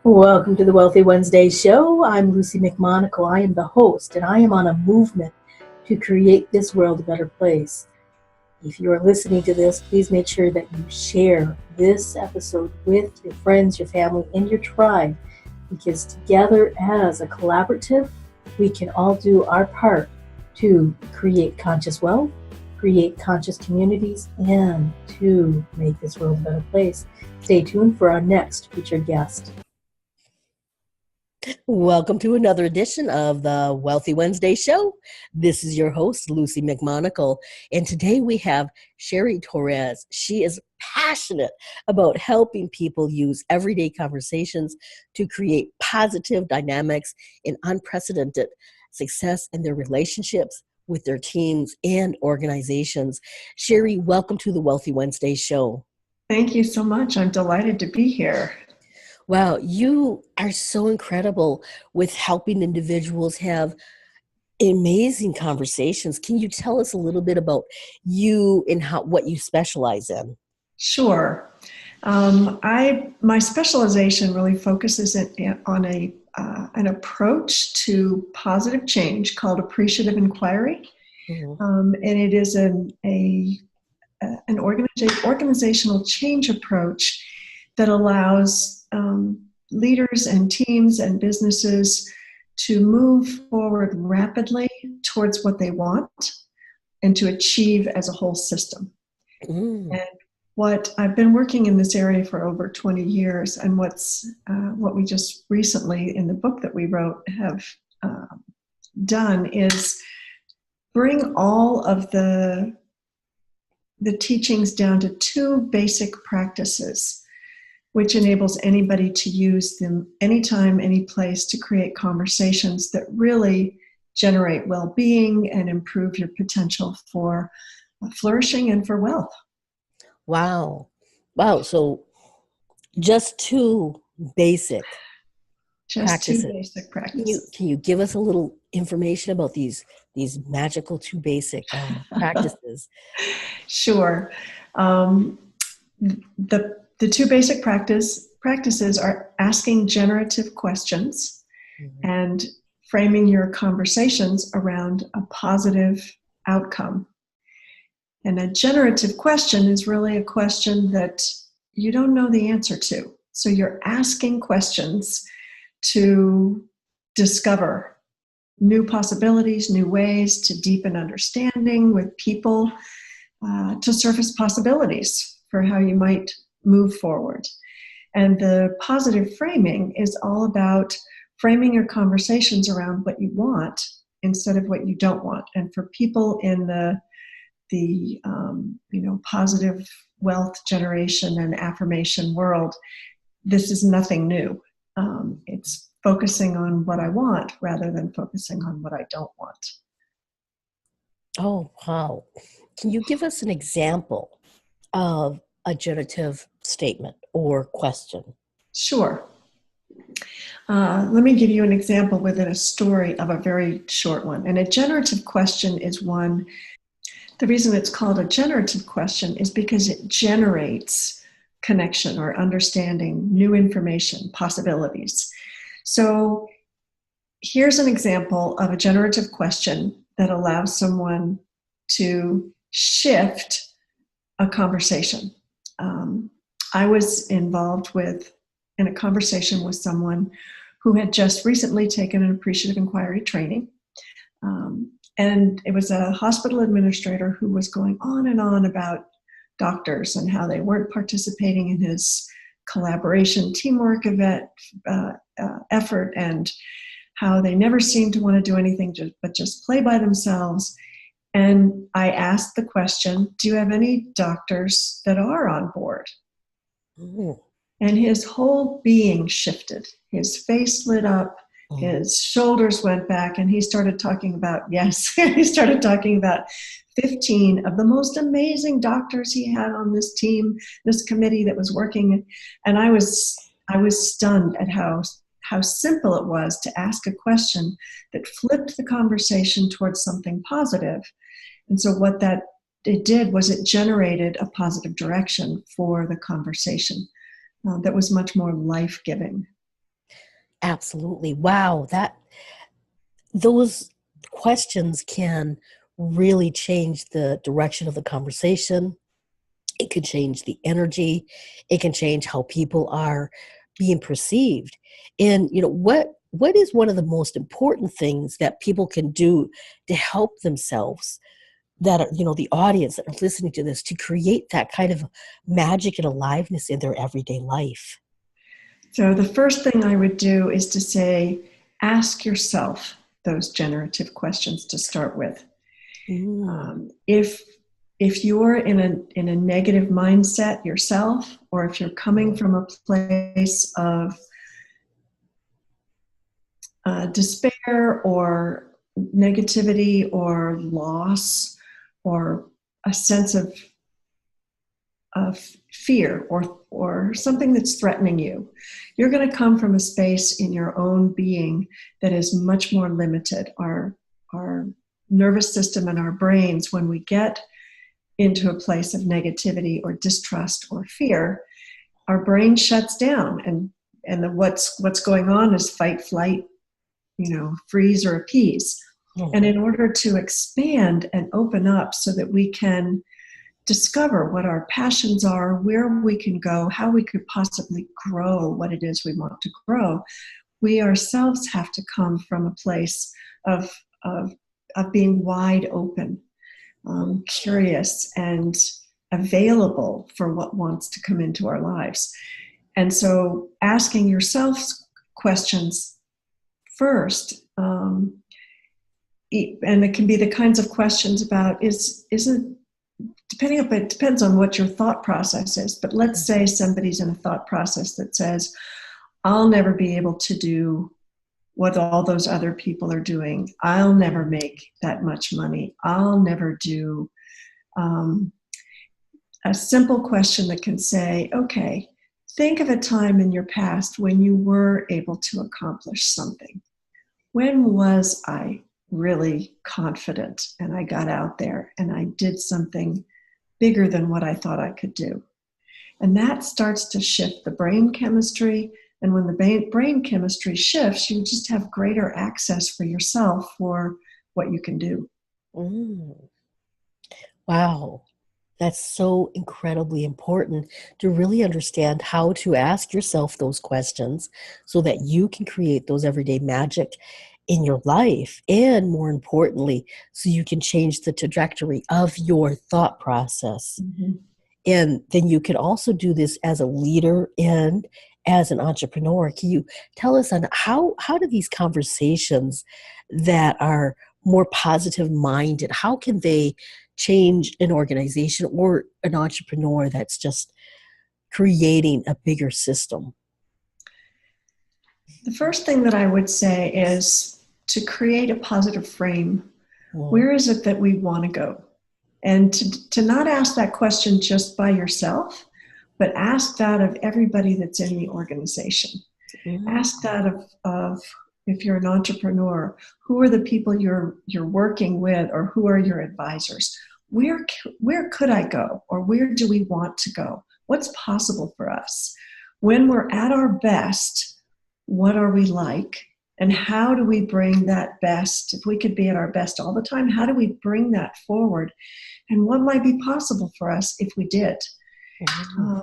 Welcome to the Wealthy Wednesday show. I'm Lucy McMonagle. I am the host, and I am on a movement to create this world a better place. If you are listening to this, please make sure that you share this episode with your friends, your family, and your tribe, because together as a collaborative, we can all do our part to create conscious wealth, create conscious communities, and to make this world a better place. Stay tuned for our next featured guest. Welcome to another edition of the Wealthy Wednesday show. This is your host, Lucy McMonagle, and today we have Cheri Torres. She is passionate about helping people use everyday conversations to create positive dynamics and unprecedented success in their relationships with their teams and organizations. Cheri, welcome to the Wealthy Wednesday show. Thank you so much. I'm delighted to be here. Wow, you are so incredible with helping individuals have amazing conversations. Can you tell us a little bit about you and what you specialize in? Sure. My specialization really focuses on an approach to positive change called Appreciative Inquiry, and it is an organizational change approach that allows leaders and teams and businesses to move forward rapidly towards what they want and to achieve as a whole system. And what I've been working in this area for over 20 years, and what we just recently in the book that we wrote have done is bring all of the teachings down to two basic practices, which enables anybody to use them anytime, any place to create conversations that really generate well-being and improve your potential for flourishing and for wealth. Wow. So just two basic practices. Two basic practices. Can you give us a little information about these magical two basic practices? Sure. The two basic practices are asking generative questions and framing your conversations around a positive outcome. And a generative question is really a question that you don't know the answer to. So you're asking questions to discover new possibilities, new ways to deepen understanding with people, to surface possibilities for how you might move forward. And the positive framing is all about framing your conversations around what you want instead of what you don't want. And for people in the positive wealth generation and affirmation world, this is nothing new. It's focusing on what I want rather than focusing on what I don't want. Oh, wow. Can you give us an example of a generative statement or question? Sure. Let me give you an example within a story of a very short one. And a generative question is one. The reason it's called a generative question is because it generates connection or understanding, new information, possibilities. So here's an example of a generative question that allows someone to shift a conversation. I was involved in a conversation with someone who had just recently taken an Appreciative Inquiry training. And it was a hospital administrator who was going on and on about doctors and how they weren't participating in his collaboration teamwork effort, and how they never seemed to want to do anything but just play by themselves. And I asked the question, do you have any doctors that are on board? Ooh. And his whole being shifted. His face lit up, his shoulders went back, and he started talking about 15 of the most amazing doctors he had on this team, this committee that was working. And I was stunned at how simple it was to ask a question that flipped the conversation towards something positive. And so what it did was it generated a positive direction for the conversation that was much more life-giving. Absolutely. Wow. Those questions can really change the direction of the conversation. It can change the energy. It can change how people are being perceived. And what is one of the most important things that people can do to help themselves, that are, the audience that are listening to this, to create that kind of magic and aliveness in their everyday life? So the first thing I would do is to say, ask yourself those generative questions to start with. Mm. If you're in a negative mindset yourself, or if you're coming from a place of despair or negativity or loss or a sense of fear or something that's threatening you, you're going to come from a space in your own being that is much more limited. Our nervous system and our brains, when we get into a place of negativity or distrust or fear, our brain shuts down, and what's going on is fight, flight, freeze or appease. Mm-hmm. And in order to expand and open up so that we can discover what our passions are, where we can go, how we could possibly grow what it is we want to grow, we ourselves have to come from a place of being wide open, curious, and available for what wants to come into our lives. And so asking yourself questions first, and it can be the kinds of questions about, it depends on what your thought process is, but let's say somebody's in a thought process that says, I'll never be able to do what all those other people are doing. I'll never make that much money. I'll never do. A simple question that can say, okay, think of a time in your past when you were able to accomplish something. When was I really confident and I got out there and I did something bigger than what I thought I could do? And that starts to shift the brain chemistry. And when the brain chemistry shifts, you just have greater access for yourself for what you can do. Mm. Wow. That's so incredibly important, to really understand how to ask yourself those questions so that you can create those everyday magic in your life. And more importantly, so you can change the trajectory of your thought process. Mm-hmm. And then you can also do this as a leader and as an entrepreneur. Can you tell us on how do these conversations that are more positive minded, how can they change an organization or an entrepreneur that's just creating a bigger system? The first thing that I would say is to create a positive frame. Mm. Where is it that we want to go? And to not ask that question just by yourself, but ask that of everybody that's in the organization. Mm. Ask that of if you're an entrepreneur, who are the people you're working with, or who are your advisors? Where could I go, or where do we want to go? What's possible for us? When we're at our best, what are we like? And how do we bring that best? If we could be at our best all the time, how do we bring that forward? And what might be possible for us if we did? Mm-hmm.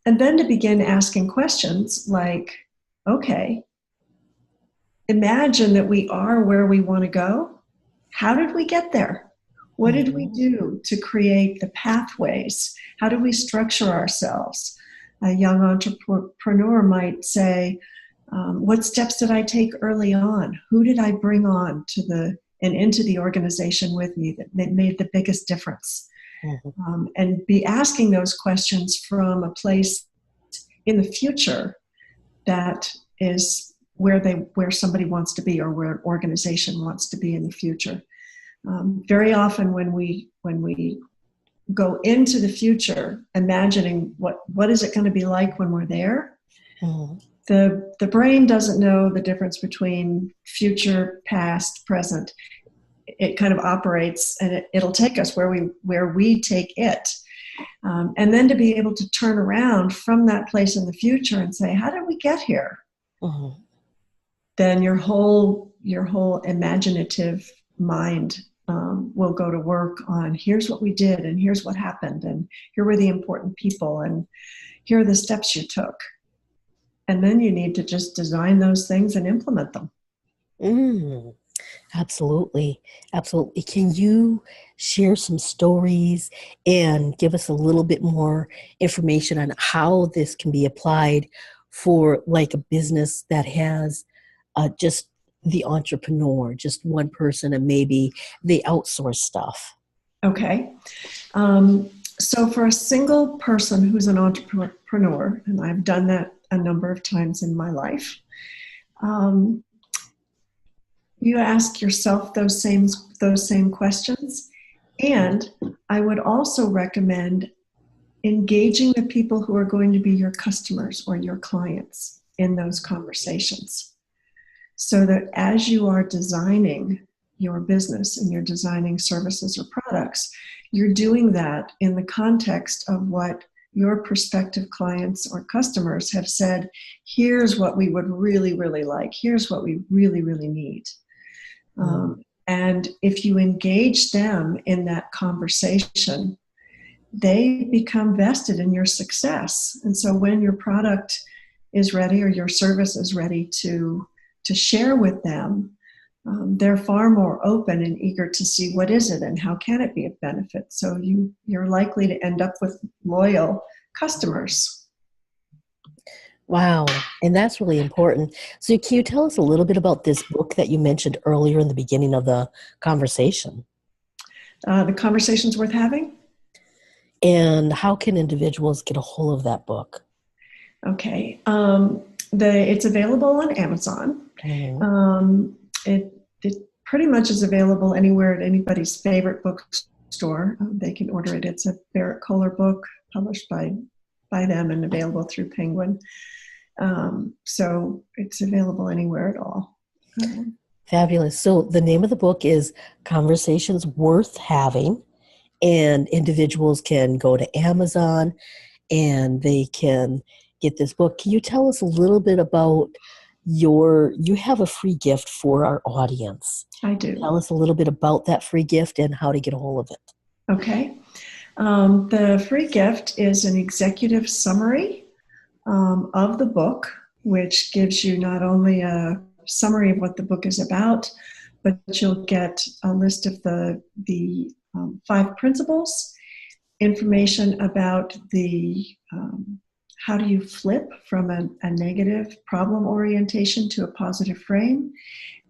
And then to begin asking questions like, okay, imagine that we are where we want to go. How did we get there? What did we do to create the pathways? How do we structure ourselves? A young entrepreneur might say, what steps did I take early on? Who did I bring on into the organization with me that made the biggest difference? Mm-hmm. And be asking those questions from a place in the future that is where somebody wants to be, or where an organization wants to be in the future. Very often when we go into the future, imagining what is it going to be like when we're there, Mm-hmm. the brain doesn't know the difference between future, past, present. It kind of operates, and it'll take us where we take it. And then to be able to turn around from that place in the future and say, how did we get here? Mm-hmm. then your whole imaginative mind will go to work on, here's what we did, and here's what happened, and here were the important people, and here are the steps you took. And then you need to just design those things and implement them. Mm, absolutely. Absolutely. Can you share some stories and give us a little bit more information on how this can be applied for like a business that has just the entrepreneur, just one person, and maybe they outsource stuff? Okay. So for a single person who's an entrepreneur, and I've done that a number of times in my life, you ask yourself those same questions. And I would also recommend engaging the people who are going to be your customers or your clients in those conversations, so that as you are designing your business and you're designing services or products, you're doing that in the context of what your prospective clients or customers have said, here's what we would really, really like, here's what we really, really need. And if you engage them in that conversation, they become vested in your success. And so when your product is ready or your service is ready to share with them, they're far more open and eager to see what is it and how can it be of benefit. So you're likely to end up with loyal customers. Wow. And that's really important. So can you tell us a little bit about this book that you mentioned earlier in the beginning of the conversation? The conversation's worth having? And how can individuals get a hold of that book? Okay. It's available on Amazon. Mm-hmm. It pretty much is available anywhere at anybody's favorite bookstore. They can order it. It's a Barrett Kohler book published by them and available through Penguin. So it's available anywhere at all. Fabulous. So the name of the book is Conversations Worth Having, and individuals can go to Amazon and they can get this book. Can you tell us a little bit about you have a free gift for our audience? I do. Tell us a little bit about that free gift and how to get a hold of it. Okay. The free gift is an executive summary of the book, which gives you not only a summary of what the book is about, but you'll get a list of the 5 principles, information about the how do you flip from a negative problem orientation to a positive frame,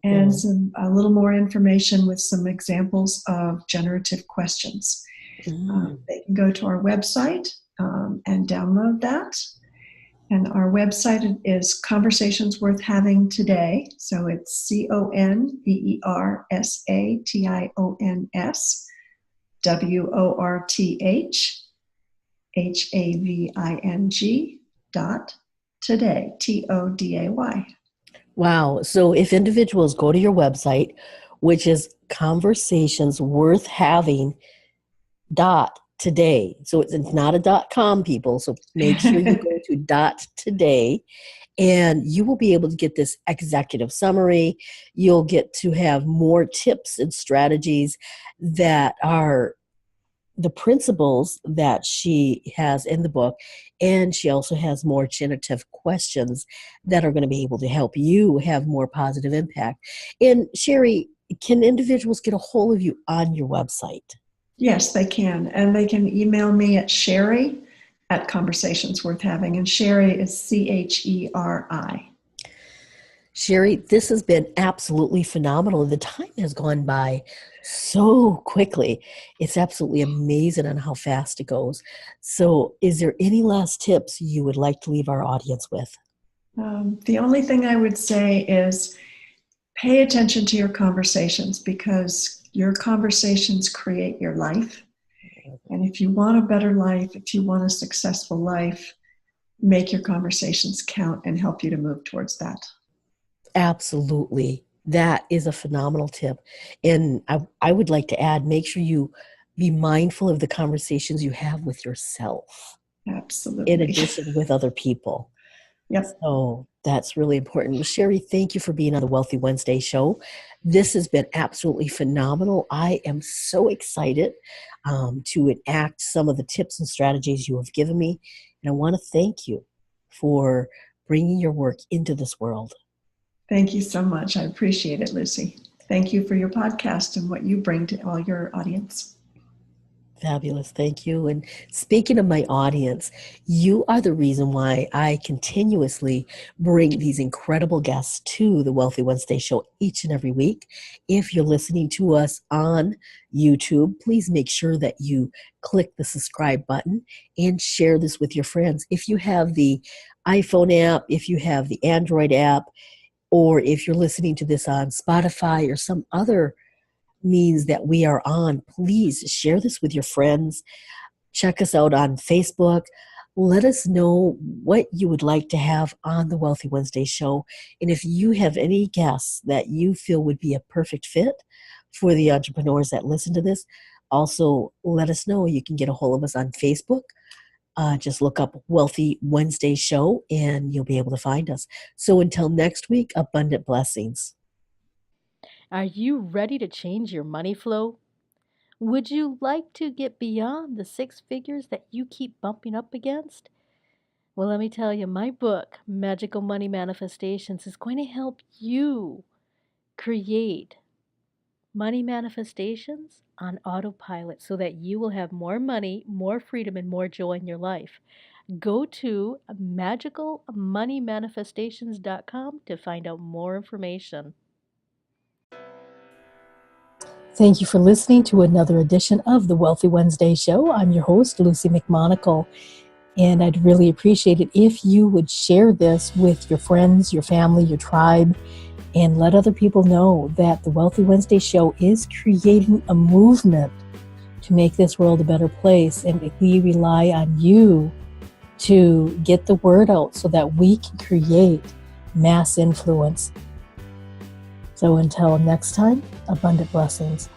and a little more information with some examples of generative questions. They can go to our website and download that. And our website is Conversations Worth Having Today. So it's ConversationsWorthHaving.today, TODAY. Wow. So if individuals go to your website, which is conversationsworthhaving.today. So it's not a .com, people. So make sure you go to .today, and you will be able to get this executive summary. You'll get to have more tips and strategies that are the principles that she has in the book. And she also has more generative questions that are going to be able to help you have more positive impact. And Cheri, can individuals get a hold of you on your website? Yes, they can. And they can email me at Cheri at Conversations Worth Having. And Cheri is CHERI. Cheri, this has been absolutely phenomenal. The time has gone by so quickly. It's absolutely amazing on how fast it goes. So is there any last tips you would like to leave our audience with? The only thing I would say is pay attention to your conversations, because your conversations create your life. And if you want a better life, if you want a successful life, make your conversations count and help you to move towards that. Absolutely. That is a phenomenal tip. And I would like to add, make sure you be mindful of the conversations you have with yourself. Absolutely. In addition with other people. Yep. So that's really important. Well, Cheri, thank you for being on the Wealthy Wednesday show. This has been absolutely phenomenal. I am so excited to enact some of the tips and strategies you have given me. And I want to thank you for bringing your work into this world. Thank you so much. I appreciate it, Lucy. Thank you for your podcast and what you bring to all your audience. Fabulous. Thank you. And speaking of my audience, you are the reason why I continuously bring these incredible guests to the Wealthy Wednesday show each and every week. If you're listening to us on YouTube, please make sure that you click the subscribe button and share this with your friends. If you have the iPhone app, if you have the Android app, or if you're listening to this on Spotify or some other means that we are on, please share this with your friends. Check us out on Facebook. Let us know what you would like to have on the Wealthy Wednesday show. And if you have any guests that you feel would be a perfect fit for the entrepreneurs that listen to this, also let us know. You can get a hold of us on Facebook. Just look up Wealthy Wednesday show and you'll be able to find us. So until next week, abundant blessings. Are you ready to change your money flow? Would you like to get beyond the six figures that you keep bumping up against? Well, let me tell you, my book, Magical Money Manifestations, is going to help you create money manifestations on autopilot so that you will have more money, more freedom, and more joy in your life. Go to magicalmoneymanifestations.com to find out more information. Thank you for listening to another edition of the Wealthy Wednesday show. I'm your host, Lucy McMonagle, and I'd really appreciate it if you would share this with your friends, your family, your tribe, and let other people know that the Wealthy Wednesday show is creating a movement to make this world a better place, and we rely on you to get the word out so that we can create mass influence. So until next time, abundant blessings.